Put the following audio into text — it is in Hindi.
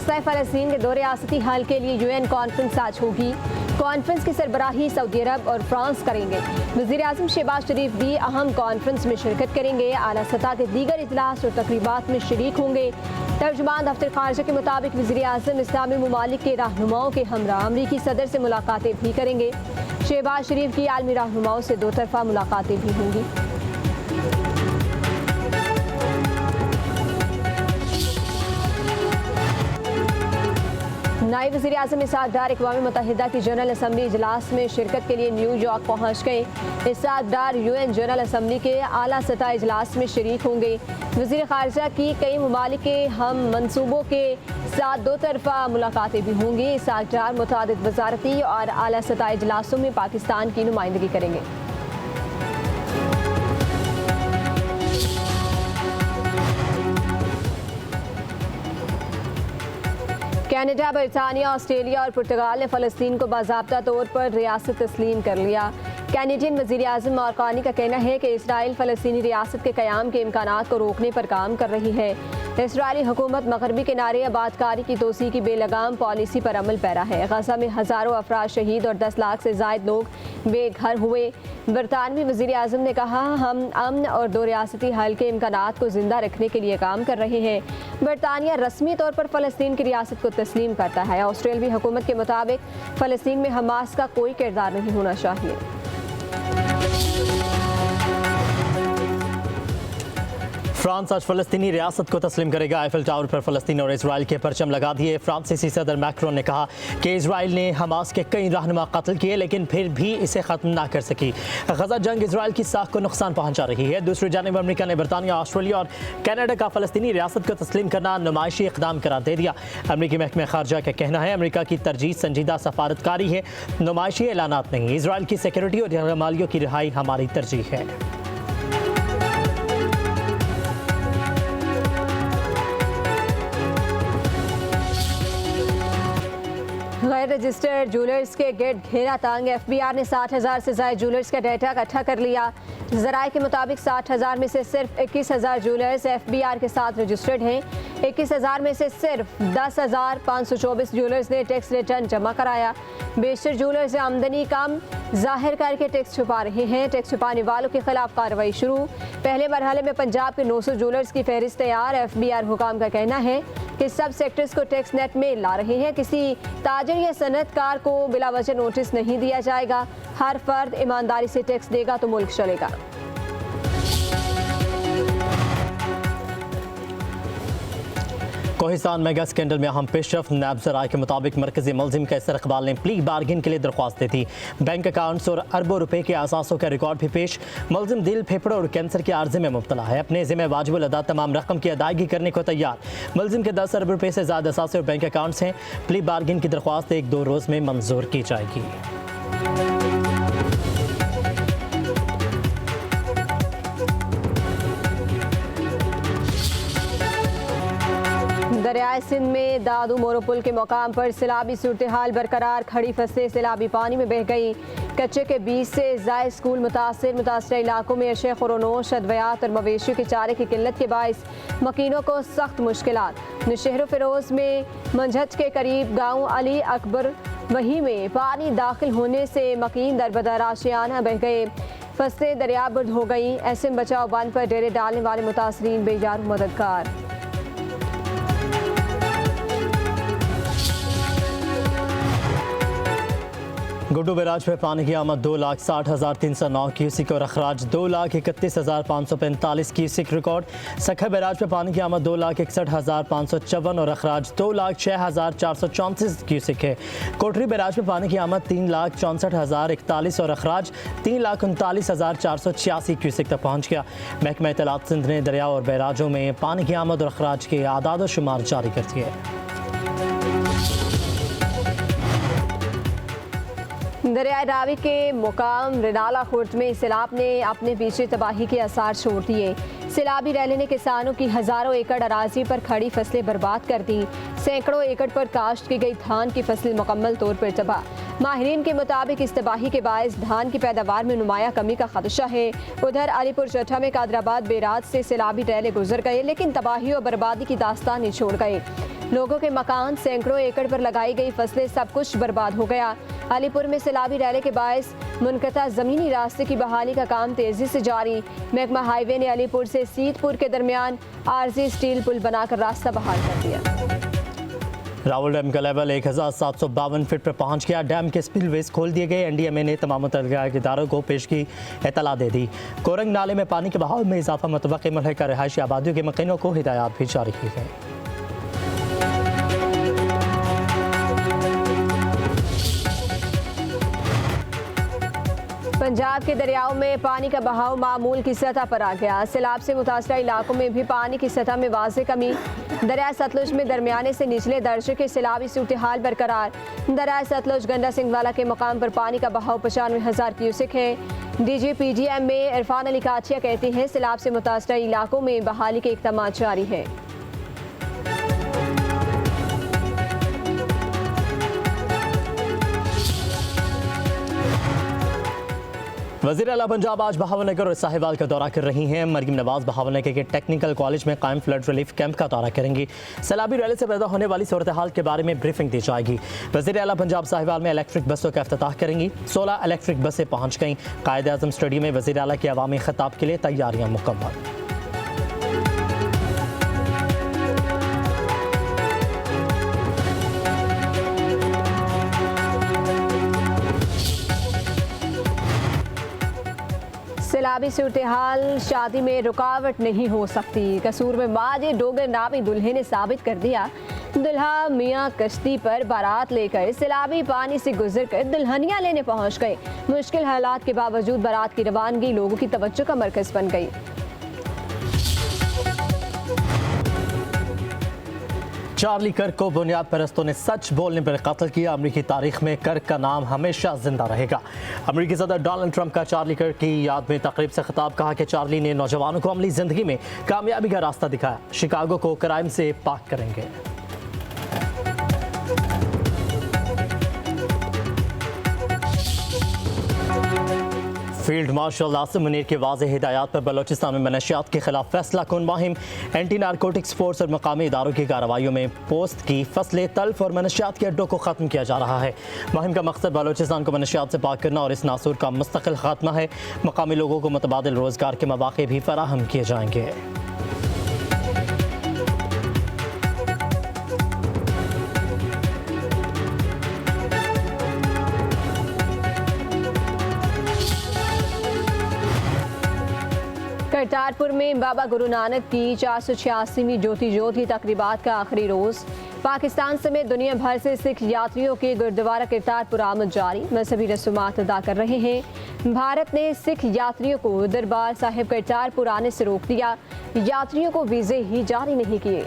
मसला फ़लस्तीन के दो रियासती हल के लिए UN कॉन्फ्रेंस आज होगी। कॉन्फ्रेंस की सरबराही सऊदी अरब और फ्रांस करेंगे। वज़ीर-ए-आज़म शहबाज शरीफ भी अहम कॉन्फ्रेंस में शिरकत करेंगे। आला सतह के दीगर इजलास और तकरीबात में शरीक होंगे। तर्जुमान दफ्तर खारजा के मुताबिक वज़ीर-ए-आज़म इस्लामी ममालिक के रहनुमाओं के हमरा अमरीकी सदर से मुलाकातें भी करेंगे। शहबाज शरीफ की आलमी रहनुमाओं से दो तरफा मुलाकातें भी होंगी। नायब वज़ीर-ए-आज़म इसहाक़ डार अक़वाम मुत्तहिदा की जनरल असम्बली इजलास में शिरकत के लिए न्यूयॉर्क पहुँच गए। इसहाक़ डार UN जनरल असम्बली के आला सतह इजलास में शरीक होंगे। वज़ीर ख़ारजा की कई ममालिक के हम मनसूबों के साथ दो तरफा मुलाकातें भी होंगी। इसहाक़ डार मुतादिद वज़ारती और आला सतह इजलासों में पाकिस्तान की नुमाइंदगी करेंगे। कनाडा, बरतानिया, ऑस्ट्रेलिया और पुर्तगाल ने फ़लस्तीन को बाज़ाब्ता तौर पर रियासत तस्लीम कर लिया। कैनेडियन वज़ीर-ए-आज़म मार्कानी का कहना है कि इसराइल फ़लस्तीनी रियासत के क़याम के इम्कानात को रोकने पर काम कर रही है। इसराइली हुकूमत मगरबी किनारे आबादकारी की तोसी की बेलगाम पॉलिसी पर अमल पैरा है। गज़ा में हज़ारों अफराद शहीद और 10 लाख से ज़ायद लोग बेघर हुए। बरतानवी वज़ीर-ए-आज़म ने कहा, हम अमन और दो रियासती हल के इम्कानात को जिंदा रखने के लिए काम कर रहे हैं। बरतानिया रस्मी तौर पर फ़लस्तीन की रियासत को तस्लीम करता है। ऑस्ट्रेलियाई हुकूमत के मुताबिक फ़लस्तीन में हमास का कोई किरदार नहीं होना चाहिए। फ्रांस आज फ़लस्तीनी रियासत को तस्लीम करेगा। आईफिल टावर पर फ़लस्तीन और इसराइल के परचम लगा दिए। फ्रांसीसी सदर मैक्रोन ने कहा कि इसराइल ने हमास के कई रहनुमा कत्ल किए लेकिन फिर भी इसे ख़त्म ना कर सकी। गज़ा जंग इसराइल की साख को नुकसान पहुंचा रही है। दूसरी जानिब अमेरिका ने बरतानिया, ऑस्ट्रेलिया और कनाडा का फ़लस्तीनी रियासत को तस्लीम करना नुमाइशी इक़दाम करार दे दिया। अमरीकी महकमे ख़ारजा का कहना है अमरीका की तरजीह संजीदा सफारतकारी है, नुमाइशी ऐलानात नहीं। इसराइल की सिक्योरिटी और यरगमालियों की रिहाई हमारी तरजीह है। गैर रजिस्टर्ड जूलर्स के गिर्द घेरा तांग FBI ने 60,000 से ज़ायद जूलर्स का डाटा इकट्ठा कर लिया। ज़राए के मुताबिक 60,000 में से सिर्फ 21,000 जूलर्स FBI के साथ रजिस्टर्ड हैं। 21,000 में से सिर्फ 10,524 जूलर्स ने टैक्स रिटर्न जमा कराया। बेशतर जूलर्स आमदनी कम जाहिर करके टैक्स छुपा रहे हैं। टैक्स छुपाने वालों के खिलाफ कार्रवाई शुरू। पहले मरहले में पंजाब के 900 जूलर्स की फहरिस्त तैयार। FBI हुकाम का कहना है कि सब सेक्टर्स को टैक्स नेट में ला रहे हैं। किसी ताजर या सनतकार को बिला वजह नोटिस नहीं दिया जाएगा। हर फर्द ईमानदारी से टैक्स देगा तो मुल्क चलेगा। कोहिस्तान मेगा स्कैंडल में अहम पेशरफ। नायब ज़राए के मुताबिक मरकजी मुलजिम का इस्तक़बाल ने प्ली बार्गिन के लिए दरख्वास्त दी थी। बैंक अकाउंट्स और अरबों रुपए के असासों का रिकॉर्ड भी पेश। मुलजिम दिल, फेफड़ों और कैंसर के आर्जे में मुब्तला है। अपने ज़िम्मे वाजिबुल अदा तमाम रकम की अदायगी करने को तैयार। मुलजिम के 10 अरब रुपए से ज़्यादा असासे और बैंक अकाउंट्स हैं। प्ली बार्गिन की दरख्वास्त 1-2 रोज़ में मंजूर की जाएगी। दरियाए सिंध में दादू मोरो पुल के मकाम पर सैलाबी सूरत हाल बरकरार। खड़ी फसलें सैलाबी पानी में बह गई। कच्चे के बीज से ज़ायद स्कूल मुतासर इलाकों में अशे खुरोनोश, अद्वियात और मवेशियों के चारे की किल्लत के बाइस मकीनों को सख्त मुश्किलात। नौशहर फिरोज में मंझट के करीब गाँव अली अकबर वही में पानी दाखिल होने से मकीन दरबदर आशियाना बह गए। फसलें दरियाबर्द हो गई। SM बचाओ बंद पर डेरे डालने वाले मुतासरीन बेजार मददगार। गुड्डू बैराज पर पानी की आमद 2,60,309 क्यूसिक और अखराज 2,31,545 क्यूसिक रिकॉर्ड। सखर बैराज पर पानी की आमद 2,61,554 और अखराज 2,06,434 क्यूसिक है। कोटरी बैराज पर पानी की आमद 3,64,041 और अखराज 3,39,486 क्यूसिक तक पहुँच गया। महकमा इत्तलात सिंध ने दरिया और बैराजों में पानी की आमद और अखराज के आदाद व शुमार जारी कर दिए। दरियाए रावी के मुकाम रिनाला खुर्द में सैलाब ने अपने पीछे तबाही के आसार छोड़ दिए। सैलाबी रैली ने किसानों की हज़ारों एकड़ अराजी पर खड़ी फसलें बर्बाद कर दी। सैकड़ों एकड़ पर काश्त की गई धान की फसल मुकम्मल तौर पर तबाह। माहिरीन के मुताबिक इस तबाही के बायस धान की पैदावार में नुमाया कमी का खदशा है। उधर अलीपुर चट्टा में कादराबाद बेरात से सैलाबी रैले गुजर गए, लेकिन तबाही और बर्बादी की दास्तान छोड़ गए। लोगों के मकान, सैकड़ों एकड़ पर लगाई गई फसलें, सब कुछ बर्बाद हो गया। अलीपुर में सैलाबी रैले के बायस मुनक़ता ज़मीनी रास्ते की बहाली का काम तेजी से जारी। महकमा हाईवे ने अलीपुर से सीतपुर के दरमियान आरजी स्टील पुल बनाकर रास्ता बहाल कर दिया। रावल डैम का लेवल 1752 फीट पर पहुंच गया। डैम के स्पिलवेज खोल दिए गए। एनडीएमए ने तमाम मुतल्लिका इदारों को पेश की इतला दे दी। कोरंग नाले में पानी के बहाव में इजाफा मुतवक्किल मुल्हिका रिहायशी आबादियों के मकीनों को हिदायत भी जारी की गई। पंजाब के दरियाओं में पानी का बहाव मामूल की सतह पर आ गया। सैलाब से मुतासरा इलाकों में भी पानी की सतह में वाज़ेह कमी। दरिया सतलुज में दरमियाने से निचले दर्जे के सैलाबी सूरत हाल बरकरार। दरिया सतलुज गंडा सिंहवाला के मकाम पर पानी का बहाव 95,000 क्यूसिक है। DGPDM में इरफान अली काछिया कहते हैं सैलाब से मुतासरा इलाकों में बहाली के इक़दाम जारी है। वज़ीर आला पंजाब आज बहावलनगर और साहिवाल का दौरा कर रही हैं। मरीम नवाज बहावलनगर के टेक्निकल कॉलेज में कायम फ्लड रिलीफ कैंप का दौरा करेंगी। सैलाबी रैली से पैदा होने वाली सूरत हाल के बारे में ब्रीफिंग दी जाएगी। वज़ीर आला पंजाब साहिवाल में इलेक्ट्रिक बसों का इफ्तिताह करेंगी। 16 इलेक्ट्रिक बसें पहुँच गईं। कायद आज़म स्टेडियम में वज़ीर आला के अवामी खिताब के लिए तैयारियाँ मुकम्मल। सैलाबी सूरत हाल शादी में रुकावट नहीं हो सकती। कसूर में माज डोगर नामी दुल्हे ने साबित कर दिया। दुल्हा मियाँ कश्ती पर बारात लेकर सैलाबी पानी से गुजर कर दुल्हनिया लेने पहुंच गए। मुश्किल हालात के बावजूद बारात की रवानगी लोगों की तवज्जो का मरकज बन गई। चार्ली कर्क को बुनियाद परस्तों ने सच बोलने पर कत्ल किया। अमरीकी तारीख में कर्क का नाम हमेशा जिंदा रहेगा। अमरीकी सदर डोनाल्ड ट्रंप का चार्ली कर्क की याद में तकरीब से खिताब। कहा कि चार्ली ने नौजवानों को अमली जिंदगी में कामयाबी का रास्ता दिखाया। शिकागो को क्राइम से पाक करेंगे। फील्ड मार्शल आसिम मुनीर की वाज़ेह हिदायत पर बलोचिस्तान में मनशियात के खिलाफ फैसला कुन मुहिम। एंटी नारकोटिक्स फोर्स और मकामी इदारों की कार्रवाइयों में पोस्त की फसलें, तल्फ और मनशियात के अड्डों को ख़त्म किया जा रहा है। मुहिम का मकसद बलोचिस्तान को मनशियात से पाक करना और इस नासूर का मुस्तकिल खात्मा है। मकामी लोगों को मुतबादिल रोज़गार के मौक़े भी फराहम किए जाएंगे। करतारपुर में बाबा गुरु नानक की 486वीं ज्योति ज्योति तकरीबात का आखिरी रोज़। पाकिस्तान समेत दुनिया भर से सिख यात्रियों के गुरुद्वारा करतारपुर आमद जारी। मजहबी रसूमात अदा कर रहे हैं। भारत ने सिख यात्रियों को दरबार साहिब करतारपुर आने से रोक दिया। यात्रियों को वीज़े ही जारी नहीं किए।